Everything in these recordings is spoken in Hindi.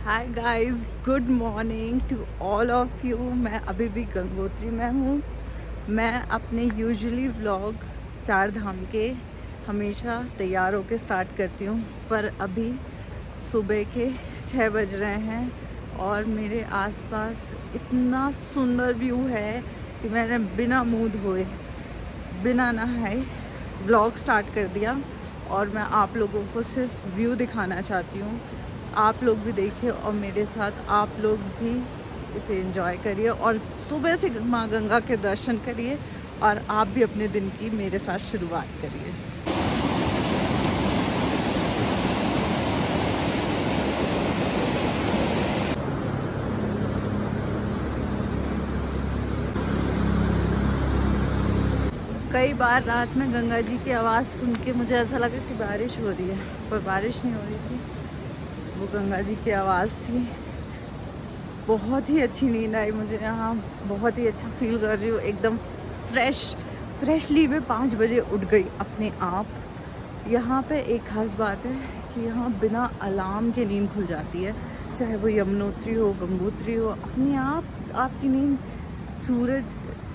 Hi guys, good morning to all of you. मैं अभी भी गंगोत्री में हूँ। मैं अपने यूजुअली व्लॉग चार धाम के हमेशा तैयार होकर स्टार्ट करती हूँ, पर अभी सुबह के 6 बज रहे हैं और मेरे आसपास इतना सुंदर व्यू है कि मैंने बिना मुँह धोए, बिना नहाए व्लॉग स्टार्ट कर दिया। और मैं आप लोगों को सिर्फ व्यू दिखाना चाहती हूँ। आप लोग भी देखिए और मेरे साथ आप लोग भी इसे एंजॉय करिए और सुबह से माँ गंगा के दर्शन करिए और आप भी अपने दिन की मेरे साथ शुरुआत करिए। कई बार रात में गंगा जी की आवाज़ सुन के मुझे ऐसा लगा कि बारिश हो रही है, पर बारिश नहीं हो रही थी, वो गंगा जी की आवाज़ थी। बहुत ही अच्छी नींद आई मुझे यहाँ, बहुत ही अच्छा फील कर रही हूँ, एकदम फ्रेशली मैं 5 बजे उठ गई अपने आप। यहाँ पे एक ख़ास बात है कि यहाँ बिना अलार्म के नींद खुल जाती है, चाहे वो यमुनोत्री हो गंगोत्री हो, अपने आप आपकी नींद सूरज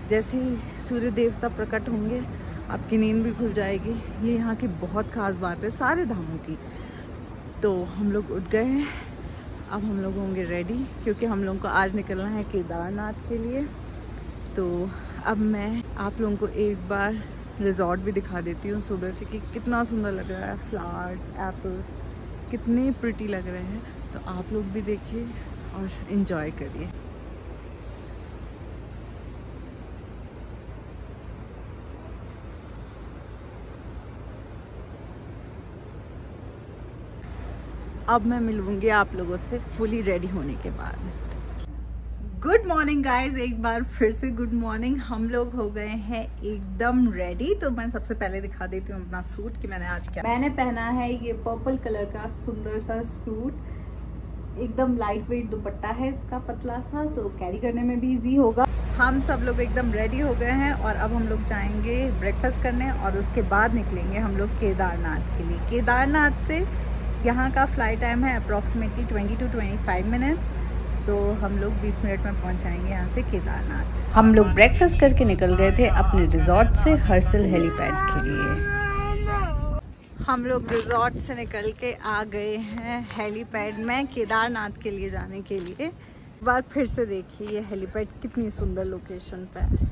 जैसे ही सूर्य देवता प्रकट होंगे आपकी नींद भी खुल जाएगी। ये यहाँ की बहुत ख़ास बात है सारे धामों की। तो हम लोग उठ गए हैं, अब हम लोग होंगे रेडी क्योंकि हम लोगों को आज निकलना है केदारनाथ के लिए। तो अब मैं आप लोगों को एक बार रिजॉर्ट भी दिखा देती हूँ सुबह से कि कितना सुंदर लग रहा है। फ्लावर्स, एप्पल्स कितने प्रिटी लग रहे हैं। तो आप लोग भी देखिए और इन्जॉय करिए। अब मैं मिलूंगी आप लोगों से फुली रेडी होने के बाद। गुड मॉर्निंग गाइज, एक बार फिर से गुड मॉर्निंग। हम लोग हो गए हैं एकदम रेडी। तो मैं सबसे पहले दिखा देती हूँ अपना सूट कि मैंने आज क्या मैंने पहना है। ये पर्पल कलर का सुंदर सा सूट, एकदम लाइट वेट दुपट्टा है इसका पतला सा, तो कैरी करने में भी इजी होगा। हम सब लोग एकदम रेडी हो गए हैं और अब हम लोग जाएंगे ब्रेकफास्ट करने और उसके बाद निकलेंगे हम लोग केदारनाथ के लिए। केदारनाथ से यहाँ का फ्लाइट टाइम है अप्रॉक्सीमेटली 20 to 25 मिनट्स। तो हम लोग 20 मिनट में पहुँच जाएंगे यहाँ से केदारनाथ। हम लोग ब्रेकफास्ट करके निकल गए थे अपने रिजॉर्ट से हर्सिल हेलीपैड के लिए। हम लोग रिजॉर्ट से निकल के आ गए हैं हेलीपैड में केदारनाथ के लिए जाने के लिए। एक बार फिर से देखिए ये हेलीपैड कितनी सुंदर लोकेशन पे है।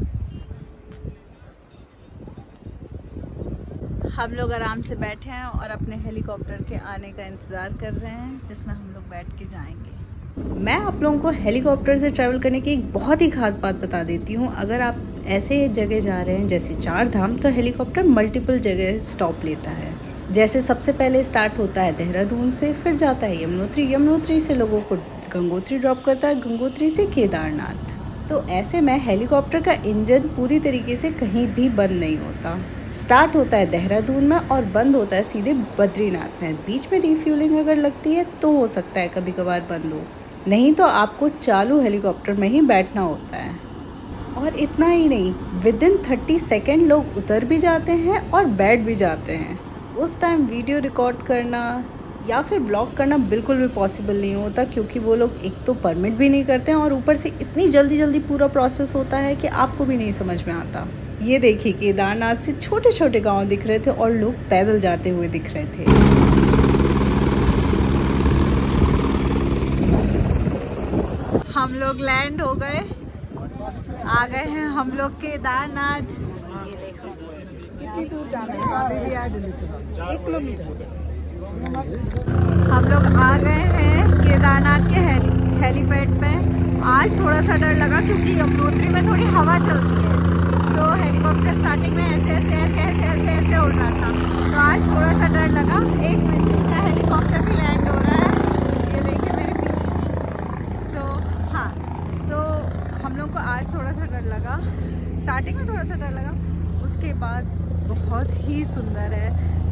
हम लोग आराम से बैठे हैं और अपने हेलीकॉप्टर के आने का इंतज़ार कर रहे हैं जिसमें हम लोग बैठ के जाएंगे। मैं आप लोगों को हेलीकॉप्टर से ट्रैवल करने की एक बहुत ही ख़ास बात बता देती हूँ। अगर आप ऐसे जगह जा रहे हैं जैसे चार धाम, तो हेलीकॉप्टर मल्टीपल जगह स्टॉप लेता है। जैसे सबसे पहले स्टार्ट होता है देहरादून से, फिर जाता है यमुनोत्री, यमुनोत्री से लोगों को गंगोत्री ड्रॉप करता है, गंगोत्री से केदारनाथ। तो ऐसे में हेलीकॉप्टर का इंजन पूरी तरीके से कहीं भी बंद नहीं होता। स्टार्ट होता है देहरादून में और बंद होता है सीधे बद्रीनाथ में। बीच में रिफ्यूलिंग अगर लगती है तो हो सकता है कभी कभार बंद हो, नहीं तो आपको चालू हेलीकॉप्टर में ही बैठना होता है। और इतना ही नहीं, विदिन 30 सेकेंड लोग उतर भी जाते हैं और बैठ भी जाते हैं। उस टाइम वीडियो रिकॉर्ड करना या फिर ब्लॉग करना बिल्कुल भी पॉसिबल नहीं होता, क्योंकि वो लोग एक तो परमिट भी नहीं करते हैं और ऊपर से इतनी जल्दी पूरा प्रोसेस होता है कि आपको भी नहीं समझ में आता। ये देखिए केदारनाथ से छोटे छोटे गांव दिख रहे थे और लोग पैदल जाते हुए दिख रहे थे। हम लोग लैंड हो गए, आ गए हैं हम लोग केदारनाथ। ये देखो कितनी दूर जाना है, अभी भी आज 1 किलोमीटर। हम लोग आ गए हैं केदारनाथ के हेलीपैड पे। आज थोड़ा सा डर लगा क्योंकि यमुनोत्री में थोड़ी हवा चलती है, तो हेलीकॉप्टर स्टार्टिंग में ऐसे उड़ रहा था, तो आज थोड़ा सा डर लगा। 1 मिनट पीछे हेलीकॉप्टर भी लैंड हो रहा है, ये देखिए मेरे पीछे। तो हाँ, तो हम लोग को आज थोड़ा सा डर लगा, स्टार्टिंग में थोड़ा सा डर लगा, उसके बाद बहुत ही सुंदर है।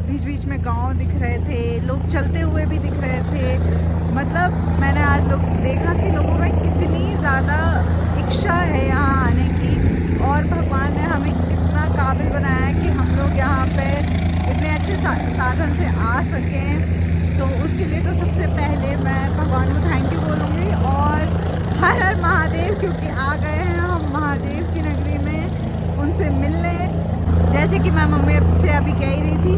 बीच बीच में गांव दिख रहे थे, लोग चलते हुए भी दिख रहे थे। मतलब मैंने आज लोग देखा कि लोगों में कितनी ज़्यादा इच्छा है यहाँ आने की, और भगवान ने हमें कितना काबिल बनाया है कि हम लोग यहाँ पे इतने अच्छे साधन से आ सकें। तो उसके लिए तो सबसे पहले मैं भगवान को थैंक यू क्योंकि आ गए हैं हम महादेव की नगरी में उनसे मिलने। जैसे कि मैं मम्मी से अभी कह ही रही थी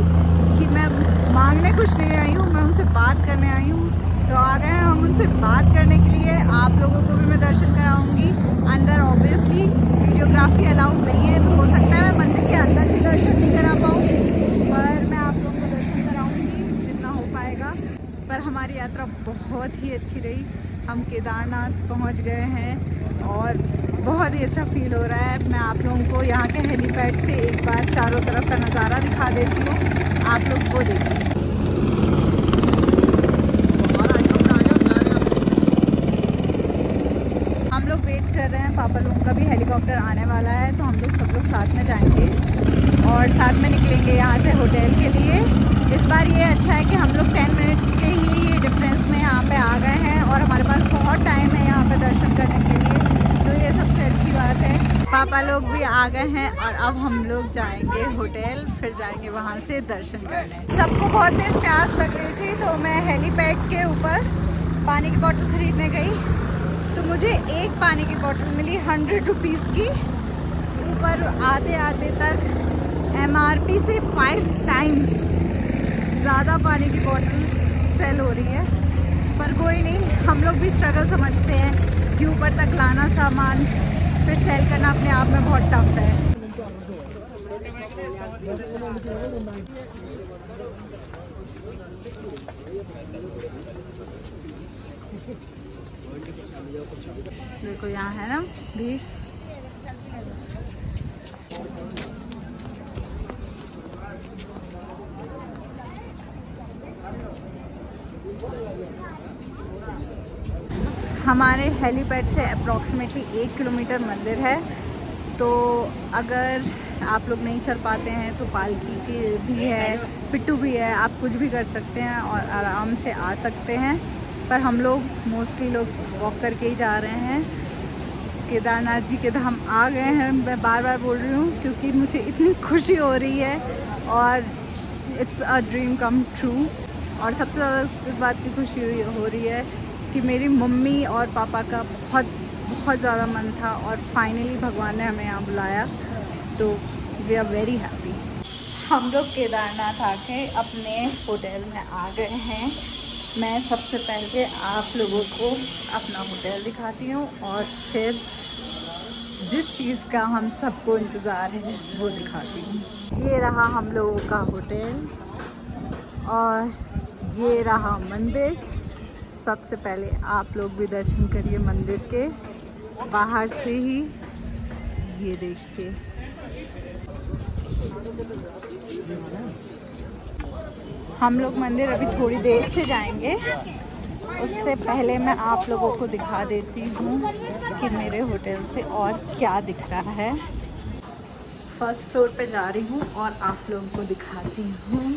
कि मैं मांगने कुछ नहीं आई हूँ, मैं उनसे बात करने आई हूँ। तो आ गए हैं हम उनसे बात करने के लिए। आप लोगों को भी मैं दर्शन कराऊंगी। अंदर ऑब्वियसली वीडियोग्राफी अलाउड नहीं है, तो हो सकता है मैं मंदिर के अंदर भी दर्शन नहीं करा पाऊँ, पर मैं आप लोगों को दर्शन कराऊंगी जितना हो पाएगा। पर हमारी यात्रा बहुत ही अच्छी रही। हम केदारनाथ पहुंच गए हैं और बहुत ही अच्छा फील हो रहा है। मैं आप लोगों को यहाँ के हेलीपैड से एक बार चारों तरफ का नज़ारा दिखा देती हूँ, आप लोग वो देखिए। हम लोग वेट कर रहे हैं, पापा लोगों का भी हेलीकॉप्टर आने वाला है, तो हम लोग सब लोग साथ में जाएंगे और साथ में निकलेंगे यहाँ से होटल के लिए। इस बार ये अच्छा है कि हम लोग 10 मिनट्स के ही डिफरेंस में यहाँ पे आ गए हैं और हमारे पास बहुत टाइम है यहाँ पे दर्शन करने के लिए, तो ये सबसे अच्छी बात है। पापा लोग भी आ गए हैं और अब हम लोग जाएंगे होटल, फिर जाएंगे वहाँ से दर्शन करने। सबको बहुत तेज प्यास लग रही थी, तो मैं हेलीपैड के ऊपर पानी की बोतल खरीदने गई, तो मुझे एक पानी की बोतल मिली 100 रुपीज़ की। ऊपर आते आते तक MRP से 5 टाइम्स ज़्यादा पानी की बोतल सेल हो रही है, पर कोई नहीं, हम लोग भी स्ट्रगल समझते हैं कि ऊपर तक लाना सामान फिर सेल करना अपने आप में बहुत टफ है। देखो यहाँ है ना भीड़। हमारे हेलीपैड से अप्रॉक्सीमेटली 1 किलोमीटर मंदिर है, तो अगर आप लोग नहीं चल पाते हैं तो पालकी की भी है, पिट्टू भी है, आप कुछ भी कर सकते हैं और आराम से आ सकते हैं। पर हम लोग मोस्टली लोग वॉक करके ही जा रहे हैं। केदारनाथ जी के धाम आ गए हैं, मैं बार बार बोल रही हूँ क्योंकि मुझे इतनी खुशी हो रही है और it's a dream come true. और सबसे ज़्यादा इस बात की खुशी हो रही है कि मेरी मम्मी और पापा का बहुत ज़्यादा मन था और फाइनली भगवान ने हमें यहाँ बुलाया, तो वी आर वेरी हैप्पी। हम लोग केदारनाथ आके अपने होटल में आ गए हैं। मैं सबसे पहले आप लोगों को अपना होटल दिखाती हूँ और फिर जिस चीज़ का हम सबको इंतज़ार है वो दिखाती हूँ। ये रहा हम लोगों का होटल और ये रहा मंदिर। सबसे पहले आप लोग भी दर्शन करिए मंदिर के बाहर से ही। ये देखिए, हम लोग मंदिर अभी थोड़ी देर से जाएंगे, उससे पहले मैं आप लोगों को दिखा देती हूँ कि मेरे होटल से और क्या दिख रहा है। फर्स्ट फ्लोर पे जा रही हूँ और आप लोगों को दिखाती हूँ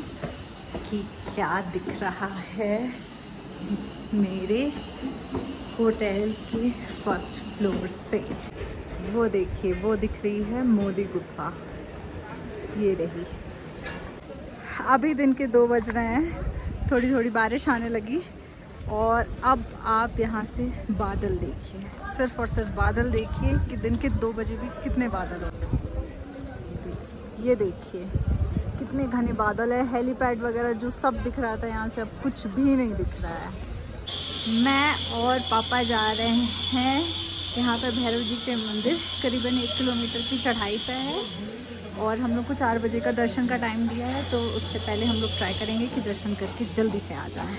कि क्या दिख रहा है मेरे होटल के फर्स्ट फ्लोर से। वो देखिए, वो दिख रही है मोदी गुफा, ये रही। अभी दिन के 2 बज रहे हैं, थोड़ी थोड़ी बारिश आने लगी और अब आप यहाँ से बादल देखिए, सिर्फ और सिर्फ बादल देखिए कि दिन के 2 बजे भी कितने बादल हो रहे हैं। ये देखिए कितने घने बादल है। हेलीपैड वगैरह जो सब दिख रहा था यहाँ से अब कुछ भी नहीं दिख रहा है। मैं और पापा जा रहे हैं यहाँ पे भैरव जी के मंदिर, करीबन 1 किलोमीटर की चढ़ाई पे है और हम लोग को 4 बजे का दर्शन का टाइम दिया है, तो उससे पहले हम लोग ट्राई करेंगे कि दर्शन करके जल्दी से आ जाएं।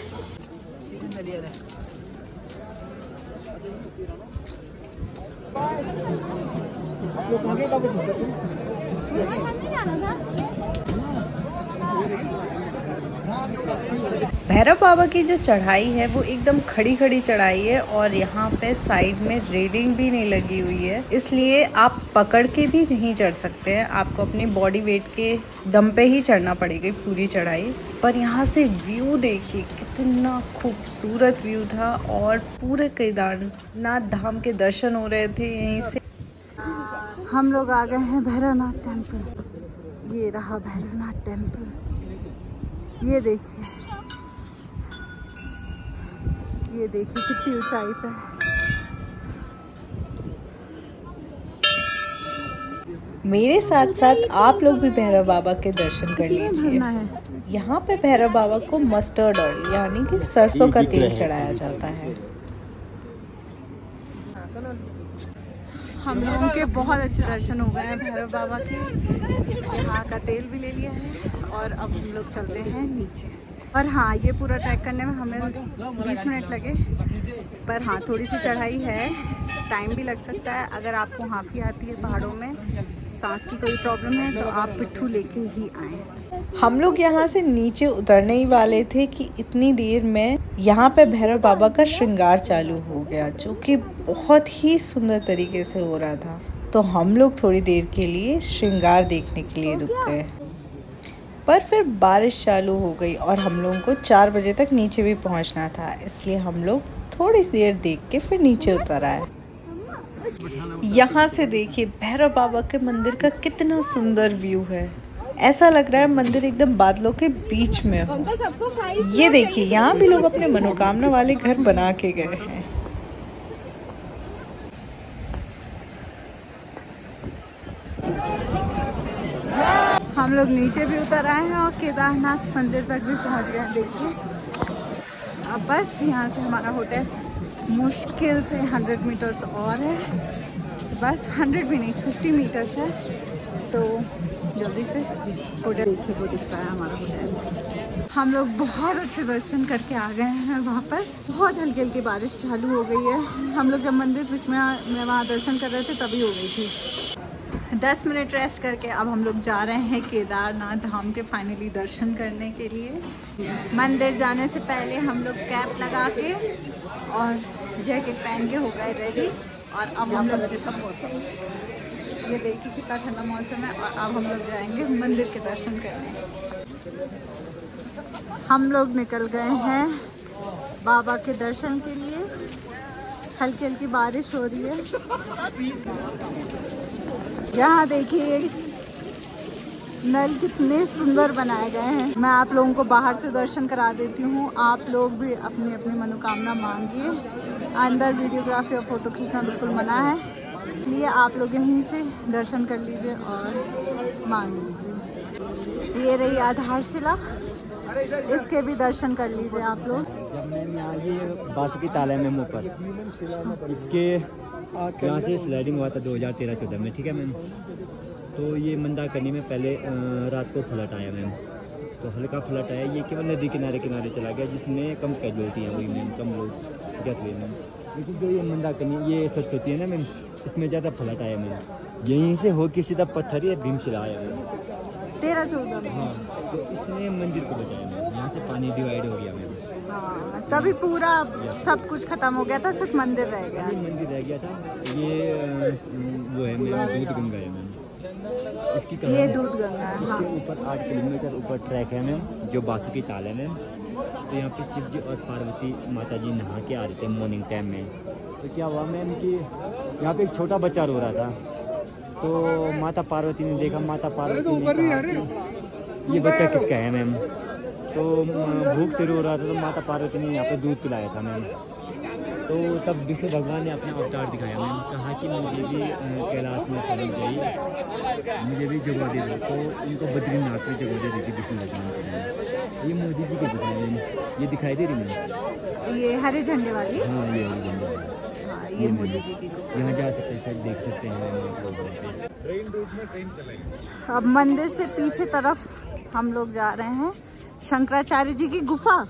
भैरव बाबा की जो चढ़ाई है वो एकदम खड़ी खड़ी चढ़ाई है और यहाँ पे साइड में रेलिंग भी नहीं लगी हुई है, इसलिए आप पकड़ के भी नहीं चढ़ सकते हैं। आपको अपनी बॉडी वेट के दम पे ही चढ़ना पड़ेगी पूरी चढ़ाई। पर यहाँ से व्यू देखिए, कितना खूबसूरत व्यू था और पूरे केदारनाथ धाम के दर्शन हो रहे थे यहीं से। हम लोग आ गए हैं भैरवनाथ टेम्पल। ये रहा भैरवनाथ टेम्पल। ये देखिए, ये देखिए कितनी ऊंचाई पे है। मेरे साथ साथ आप लोग भी भैरव बाबा के दर्शन कर लीजिए। यहाँ पे भैरव बाबा को मस्टर्ड ऑयल यानी कि सरसों का तेल चढ़ाया जाता है। हम लोगों के बहुत अच्छे दर्शन हो गए हैं भैरव बाबा के। यहाँ का तेल भी ले लिया है और अब हम लोग चलते हैं नीचे। और हाँ, ये पूरा ट्रैक करने में हमें 20 मिनट लगे, पर हाँ थोड़ी सी चढ़ाई है, टाइम भी लग सकता है। अगर आपको हाफी आती है पहाड़ों में, सांस की कोई प्रॉब्लम है तो आप पिट्ठू लेके ही आएँ। हम लोग यहाँ से नीचे उतरने ही वाले थे कि इतनी देर में यहाँ पे भैरव बाबा का श्रृंगार चालू हो गया, जो कि बहुत ही सुंदर तरीके से हो रहा था। तो हम लोग थोड़ी देर के लिए श्रृंगार देखने के लिए रुक गए, पर फिर बारिश चालू हो गई और हम लोगों को 4 बजे तक नीचे भी पहुँचना था, इसलिए हम लोग थोड़ी देर देख के फिर नीचे उतर आए। यहाँ से देखिए भैरव बाबा के मंदिर का कितना सुंदर व्यू है। ऐसा लग रहा है मंदिर एकदम बादलों के बीच में हो। ये देखिए यहाँ भी लोग अपने मनोकामना वाले घर बना के गए हैं। हम लोग नीचे भी उतर आए हैं और केदारनाथ मंदिर तक भी पहुँच गए हैं। देखिए अब बस यहाँ से हमारा होटल मुश्किल से 100 मीटर्स और है, बस 100 भी नहीं 50 मीटर्स है। तो जल्दी से होटल देखिए, वो दिख रहा है हमारा होटल। हम लोग बहुत अच्छे दर्शन करके आ गए हैं वापस। बहुत हल्की हल्की बारिश चालू हो गई है। हम लोग जब मंदिर में वहाँ दर्शन कर रहे थे तभी हो गई थी। 10 मिनट रेस्ट करके अब हम लोग जा रहे हैं केदारनाथ धाम के फाइनली दर्शन करने के लिए। मंदिर जाने से पहले हम लोग कैप लगा के और जैकेट पहन के हो गए रेडी। और अब हम लोग अच्छा मौसम, ये देखिए कितना ठंडा मौसम है। और अब हम लोग जाएंगे मंदिर के दर्शन करने। हम लोग निकल गए हैं बाबा के दर्शन के लिए। हल्की हल्की बारिश हो रही है। यहाँ देखिए नल कितने सुंदर बनाए गए हैं। मैं आप लोगों को बाहर से दर्शन करा देती हूँ, आप लोग भी अपनी अपनी मनोकामना मांगिए। अंदर वीडियोग्राफी और फोटो खींचना बिल्कुल मना है, इसलिए आप लोग यहीं से दर्शन कर लीजिए और मांग लीजिए। ये रही आधारशिला, इसके भी दर्शन कर लीजिए आप लोग। जब मैं यहाँ ये बासुकी ताल मैम ऊपर, इसके यहाँ से स्लाइडिंग हुआ था 2013-14 में, ठीक है मैम। तो ये मंदाकिनी में पहले रात को फ्लड आया मैम, तो हल्का फ्लड आया। ये केवल नदी किनारे किनारे चला गया, जिसमें कम कैजुअलिटियाँ हुई मैम, कम लोग डेथ हुए मैम। लेकिन जो ये मंदाकिनी ये सरस्वती है ना मैम, इसमें ज़्यादा फ्लड आया मैम। यहीं से होके सीधा पत्थर या भीमशिला आया मैम 13-14 में। हाँ, तो इसने मंदिर को बचाया मैम। यहाँ से पानी डिवाइड हो गया मैम। हाँ, तभी पूरा सब कुछ खत्म हो गया था, सिर्फ मंदिर रह गया। मंदिर रह गया था। ये वो है मैम, दूध गंगा है मैम। इसकी ये दूध गंगा है। हाँ। ऊपर 8 किलोमीटर ऊपर ट्रैक है मैम, जो बासुकी ताल है मैम। तो यहाँ पे शिव जी और पार्वती माता जी नहा के आ रहे थे मॉर्निंग टाइम में। तो क्या हुआ मैम कि यहाँ पे एक छोटा बच्चा रो रहा था, तो माता पार्वती ने देखा। माता पार्वती ने कहा कि ये बच्चा किसका है मैम। तो भूख से रो रहा था, तो माता पार्वती ने यहाँ पे दूध पिलाया था मैम। तो तब विष्णु भगवान ने अपना अवतार दिखाया मैम, कहा कि मुझे भी कैलाश में चली चाहिए, मुझे भी जगह दे दो। तो इनको बद्रीनाथ में जगह दे दी थी विष्णु भगवान को। ये मोदी जी के दिखाई मैम, ये दिखाई दे रही मैम, ये हरे झंडे वाली। हाँ ये हरे झंडे वाली। हाँ, ये मोदी जी की। यहाँ जा सकते हैं सर, देख सकते हैं। ट्रेन रूट में ट्रेन चलेगी। अब मंदिर से पीछे तरफ हम लोग जा रहे हैं शंकराचार्य जी की गुफा।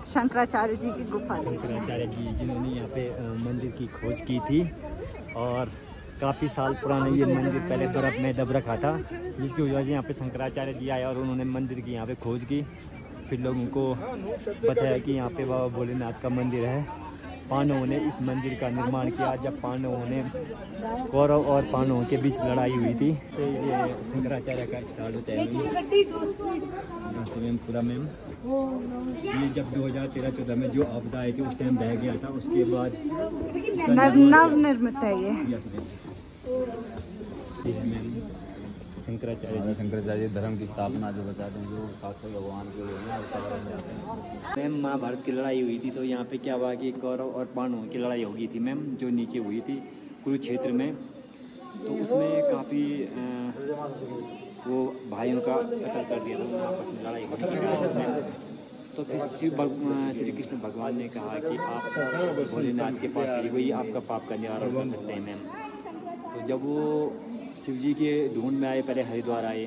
शंकराचार्य जी की गुफा। शंकराचार्य जी जिन्होंने यहाँ पे मंदिर की खोज की थी, और काफ़ी साल पुराना ये मंदिर पहले बर्फ़ में दब रखा था, जिसकी वजह से यहाँ पे शंकराचार्य जी आए और उन्होंने मंदिर की यहाँ पे खोज की। फिर लोगों को बताया कि यहाँ पे बाबा भोलेनाथ का मंदिर है। पांडवों ने इस मंदिर का निर्माण किया। जब पांडवों ने कौरव और पांडवों के बीच लड़ाई हुई थी, तो ये शंकराचार्य का स्टार्ट होता है मैम पूरा मैम। ये जब 2013-14 में जो आपदा आई थी उस टाइम बह गया था, उसके बाद नवनिर्मित है ये। शंकराचार्य धर्म की स्थापना जो बचाते हैं, जो साक्षात भगवान के लिए मैम। महाभारत की लड़ाई हुई थी, तो यहाँ पे क्या हुआ कि कौरव और पांडवों की लड़ाई हो गई थी मैम, जो नीचे हुई थी कुरुक्षेत्र में। तो उसमें काफ़ी वो भाइयों का कत्ल कर दिया था, आपस में लड़ाई होने की वजह से। तो फिर श्री कृष्ण भगवान ने कहा कि आप भोलेनाथ के पास चलिए, वही आपका पाप का निवारण कर सकते हैं मैम। तो जब वो शिव जी के ढूंढ में आए, पहले हरिद्वार आए,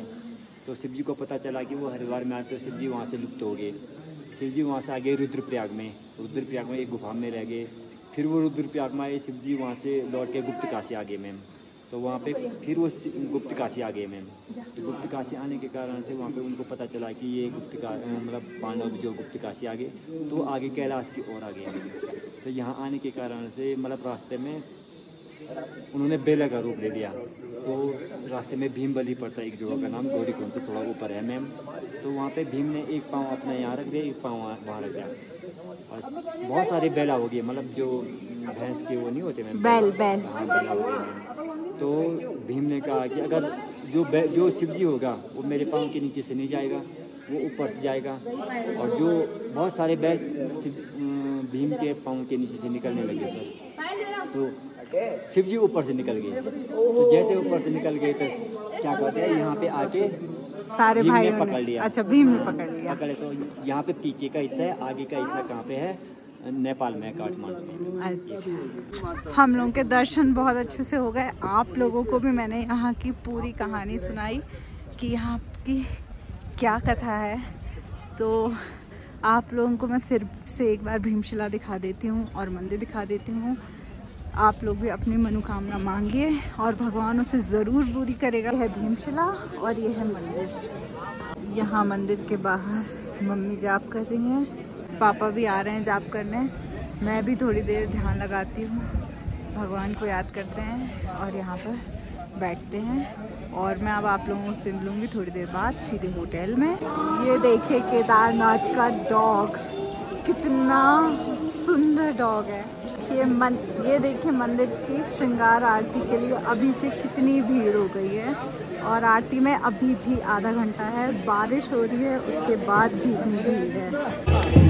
तो शिव जी को पता चला कि वो हरिद्वार में आए, तो शिव जी वहाँ से लुप्त हो गए। शिव जी वहाँ से आ गए रुद्रप्रयाग में एक गुफा में रह गए। फिर वो रुद्रप्रयाग में आए, शिव जी वहाँ से लौट के गुप्त काशी आ गए मैम। तो वहाँ पे फिर वो गुप्त काशी आ गए मैम। तो गुप्त काशी आने के कारण से वहाँ पे उनको पता चला कि ये मतलब पांडव जो गुप्त काशी आ गए, तो आगे कैलाश की ओर आ गए। तो यहाँ आने के कारण से मतलब रास्ते में उन्होंने बेला का रूप ले लिया। तो रास्ते में भीमबली पड़ता है, एक जगह का नाम गौरीकुंड से थोड़ा ऊपर है मैम। तो वहाँ पे भीम ने एक पाँव अपना यहाँ रख दिया, एक पाँव वहाँ रख दिया, और बहुत सारी बेला हो गई, मतलब जो भैंस के वो नहीं होते मैम, बैल हाँ बेला हो गई मैम। तो भीम ने कहा कि अगर जो शिव जी होगा वो मेरे पाँव के नीचे से नहीं जाएगा, वो ऊपर से जाएगा। और जो बहुत सारे बैल भीम के पाँव के नीचे से निकलने लगे सर। तो शिव जी ऊपर से निकल गए। तो जैसे ऊपर से निकल गए तो क्या कहते हैं, यहाँ पे आके सारे भीम भाइयों ने पकड़ लिया। अच्छा, भीम ने पकड़ लिया। पकड़े तो यहाँ पे पीछे का हिस्सा है, आगे का हिस्सा कहाँ पे है, नेपाल में, काठमांडू में। अच्छा, हम लोगों के दर्शन बहुत अच्छे से हो गए। आप लोगों को भी मैंने यहाँ की पूरी कहानी सुनाई कि यहाँ की क्या कथा है। तो आप लोगों को मैं फिर से एक बार भीमशिला दिखा देती हूँ और मंदिर दिखा देती हूँ। आप लोग भी अपनी मनोकामना मांगिए और भगवान उसे ज़रूर पूरी करेगा। यह है भीमशिला और ये है मंदिर। यहाँ मंदिर के बाहर मम्मी जाप कर रही हैं, पापा भी आ रहे हैं जाप करने। मैं भी थोड़ी देर ध्यान लगाती हूँ, भगवान को याद करते हैं और यहाँ पर बैठते हैं। और मैं अब आप लोगों से मिलूँगी थोड़ी देर बाद सीधे होटल में। ये देखिए केदारनाथ का डॉग, कितना सुंदर डॉग है। ये देखिए मंदिर की श्रृंगार आरती के लिए अभी से कितनी भीड़ हो गई है। और आरती में अभी भी आधा घंटा है, बारिश हो रही है, उसके बाद भी इतनी भीड़ है।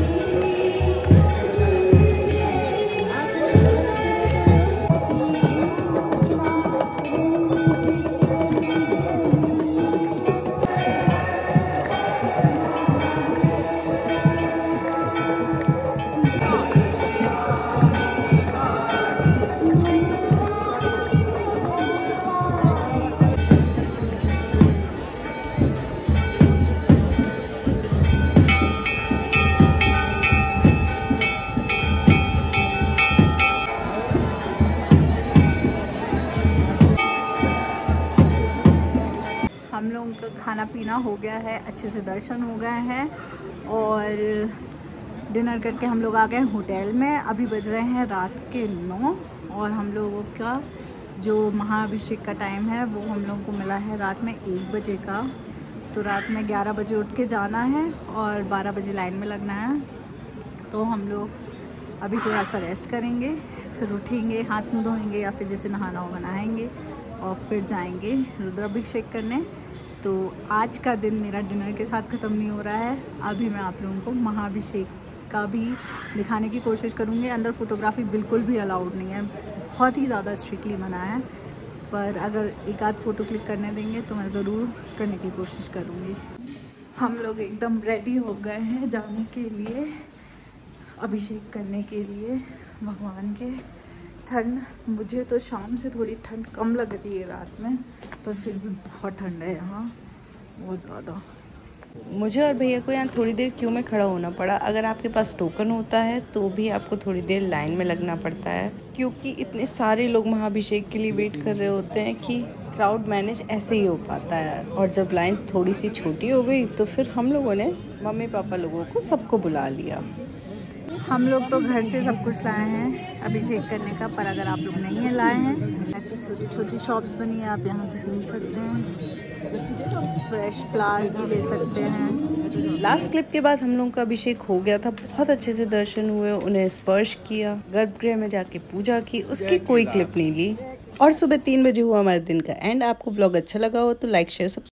हम लोगों का खाना पीना हो गया है, अच्छे से दर्शन हो गए हैं और डिनर करके हम लोग आ गए होटल में। अभी बज रहे हैं रात के 9 और हम लोगों का जो महाअभिषेक का टाइम है वो हम लोगों को मिला है रात में 1 बजे का। तो रात में 11 बजे उठ के जाना है और 12 बजे लाइन में लगना है। तो हम लोग अभी थोड़ा सा रेस्ट करेंगे, फिर उठेंगे, हाथ मुँह धोएंगे या फिर जैसे नहाना होगा नहाएंगे और फिर जाएंगे रुद्राभिषेक करने। तो आज का दिन मेरा डिनर के साथ ख़त्म नहीं हो रहा है। अभी मैं आप लोगों को महाअभिषेक का भी दिखाने की कोशिश करूँगी। अंदर फोटोग्राफी बिल्कुल भी अलाउड नहीं है, बहुत ही ज़्यादा स्ट्रिक्टली मना है, पर अगर एक आध फ़ोटो क्लिक करने देंगे तो मैं ज़रूर करने की कोशिश करूँगी। हम लोग एकदम रेडी हो गए हैं जाने के लिए, अभिषेक करने के लिए भगवान के। ठंड, मुझे तो शाम से थोड़ी ठंड कम लग रही है रात में, पर फिर भी बहुत ठंड है यहाँ, बहुत ज़्यादा। मुझे और भैया को यहाँ थोड़ी देर क्यू में खड़ा होना पड़ा। अगर आपके पास टोकन होता है तो भी आपको थोड़ी देर लाइन में लगना पड़ता है, क्योंकि इतने सारे लोग महाअभिषेक के लिए वेट कर रहे होते हैं कि क्राउड मैनेज ऐसे ही हो पाता है। और जब लाइन थोड़ी सी छोटी हो गई तो फिर हम लोगों ने मम्मी पापा लोगों को सबको बुला लिया। हम लोग तो घर से सब कुछ लाए हैं अभिषेक करने का, पर अगर आप लोग नहीं लाए हैं, ऐसी छोटी छोटी शॉप्स बनी है, आप यहाँ से खरीद सकते हैं। फ्रेश फ्लावर्स भी ले सकते हैं। लास्ट क्लिप के बाद हम लोगों का अभिषेक हो गया था, बहुत अच्छे से दर्शन हुए, उन्हें स्पर्श किया, गर्भगृह में जाके पूजा की, उसकी कोई क्लिप नहीं ली। और सुबह 3 बजे हुआ हमारे दिन का एंड। आपको ब्लॉग अच्छा लगा हो तो लाइक शेयर सब्सक्राइब